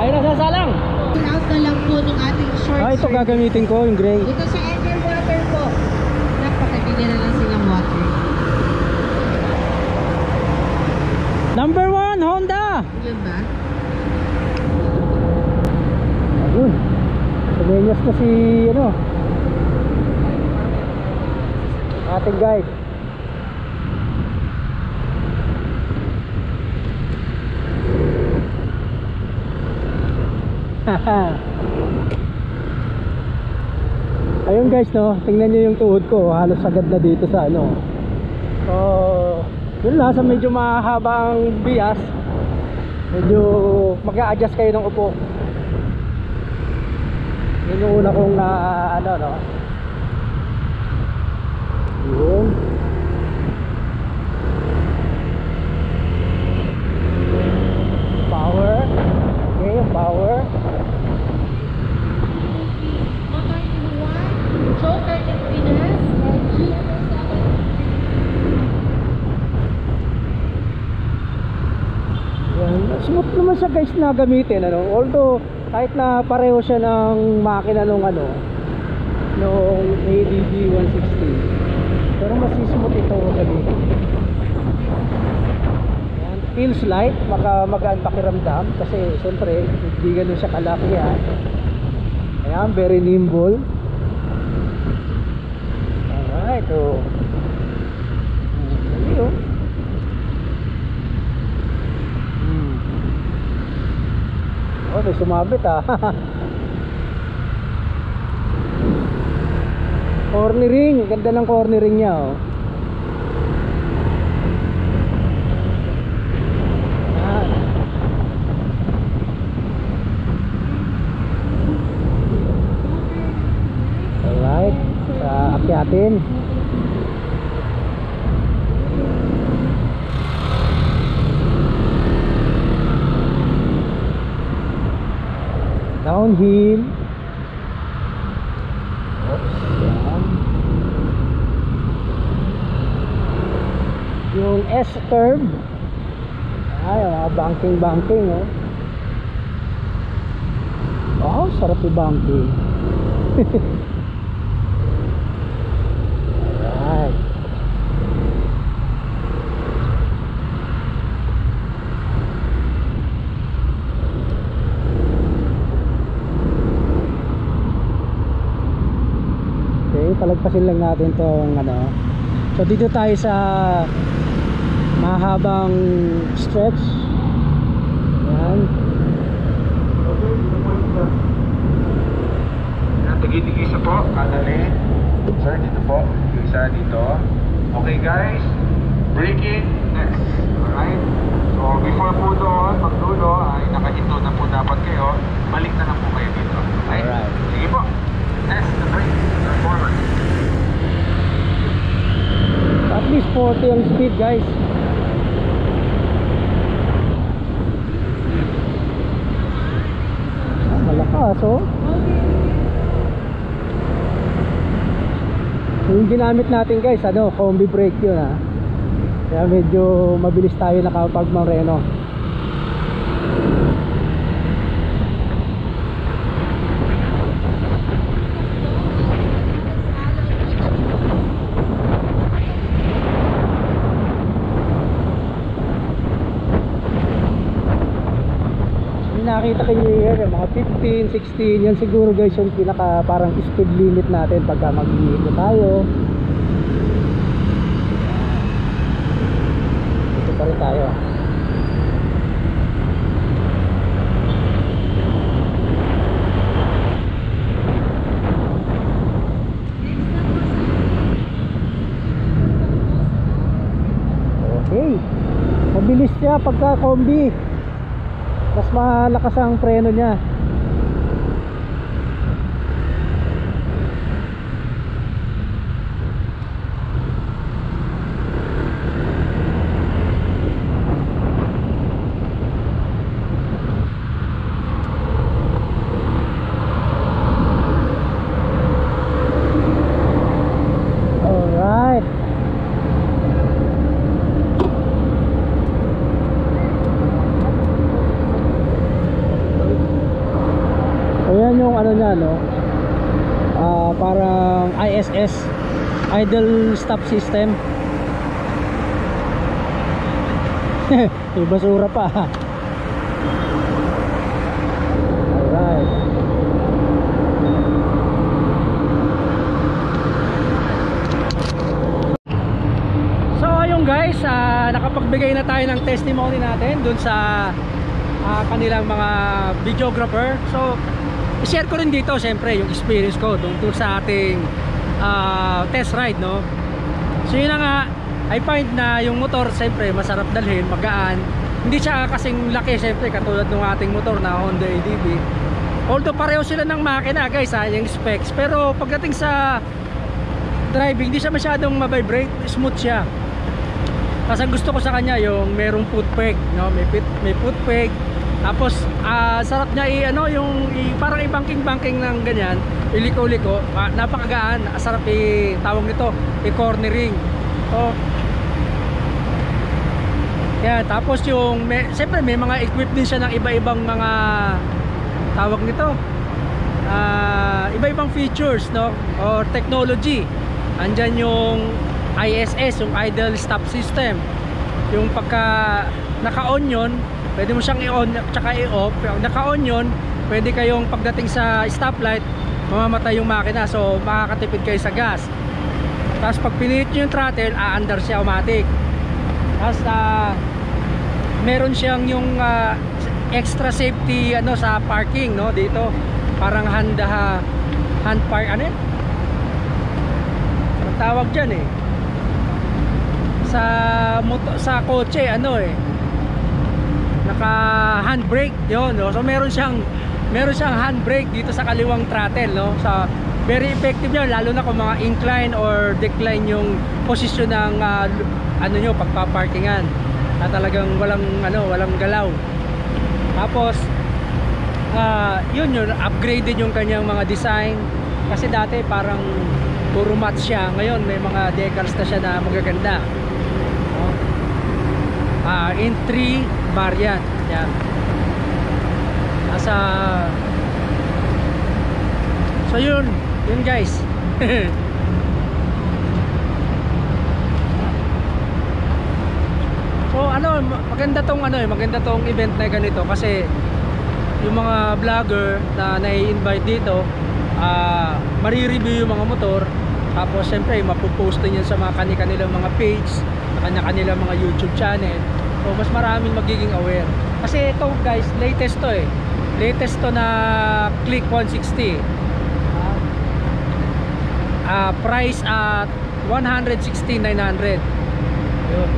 Ay, nasasalang. Out na lang po ng ating short Ito gagamitin ko, yung gray. Ito sa underwater po. Napakabili na lang silang water. Number 1, Honda! Yun ba? Ayun. Sumenyas na si, ano, ating guide. Ayun guys, no, tingnan nyo yung tuhod ko, halos agad na dito sa ano. So, yun lang, sa medyo mahaba ang bias, medyo mag-a-adjust kayo ng upo. Yun yung una kong na ano, no. Yun. Power. Okay, yung power. Motor in 1, Joker in Pinas, and GM7. Yan. Smooth naman siya guys na gamitin, ano. Although kahit na pareho siya ng makina nung ano, nung ADB 160, pero mas smooth ito gamitin. Yan. Feels light, magaan pakiramdam kasi siyempre hindi ganun siya kalaki yan. Ayan, very nimble. Alright, oh. Ayun. Oh, may sumabit ah. Cornering, ganda ng cornering niya oh. Ah. Alright, sa akyatin. Downhill. Oops, yan. Yung S-curve. Ay, mga banking oh. Oh, sarap yung banking. Alright. Palagpasin lang natin tong ano. So dito tayo sa mahabang stretch. Yan. Tig-tig isa po, kadali. Sir, dito po. Yung isa dito. Okay guys, braking next. Alright. So before po doon, pagdulo ay nakahinto na po dapat kayo. Balik na lang po kayo dito. Alright. Sige po. Next, the brake. Forward. At least 40 ang speed guys. Malakas oh. Yung ginamit natin guys, ano, combi brake yun ha. Kaya medyo mabilis tayo nakapagmareno. Nakita kayo yan, mga 15, 16, yan siguro guys yung pinaka parang speed limit natin pagka mag-iikot tayo. Ito pa rin tayo. Okay, mabilis siya pagka combi. Mas malakas ang preno niya. Alright. Yan yung ano niya, no? Parang ISS, idle stop system. May basura pa. Alright. So ayun guys, nakapagbigay na tayo ng testimony natin dun sa kanilang mga videographer. So i-share ko rin dito siyempre yung experience ko tungkol sa ating test ride, no? So yun na nga, I find na yung motor siyempre masarap dalhin, magaan. Hindi siya kasing laki siyempre katulad ng ating motor na Honda ADV. Although pareho sila ng makina guys, yung specs, pero pagdating sa driving hindi siya masyadong ma-vibrate, smooth siya. Kasi gusto ko sa kanya yung merong foot peg, no? May foot peg. Tapos sarap niya parang i-banking ng ganyan, iliko-liko, napakagaan, sarap tawag nito, i-cornering. So yeah, tapos yung siyempre may mga equip din siya ng iba-ibang mga tawag nito, iba-ibang features, no, or technology. Andyan yung ISS, yung idle stop system. Yung pagka naka-on yun, pwede mo siyang i-on tsaka i-off. Naka-on yun, pwede kayong pagdating sa stoplight, mamamatay yung makina, so makakatipid kayo sa gas. Tapos pag pinihit nyo yung throttle, aandar siya automatic. Tapos meron siyang yung extra safety sa parking, no, dito. Parang hand park, ano yun? Anong tawag dyan sa kotse, naka handbrake yun, no? So meron siyang handbrake dito sa kaliwang throttle, no? So very effective yun, lalo na kung mga incline or decline yung posisyon ng pagpaparkingan, na talagang walang galaw. Tapos yun upgraded yung kanyang mga design, kasi dati parang puro matte siya, ngayon may mga decals na siya na magaganda, no? In 3 variant yan. So yun guys. So maganda tong event na ganito, kasi yung mga vlogger na nai-invite dito, mari-review yung mga motor, tapos siyempre mapopost din yan sa mga kanilang mga page, sa kanilang mga YouTube channel. So mas maraming magiging aware, kasi ito guys, latest to na Click 160. Price at 116,900. Yun.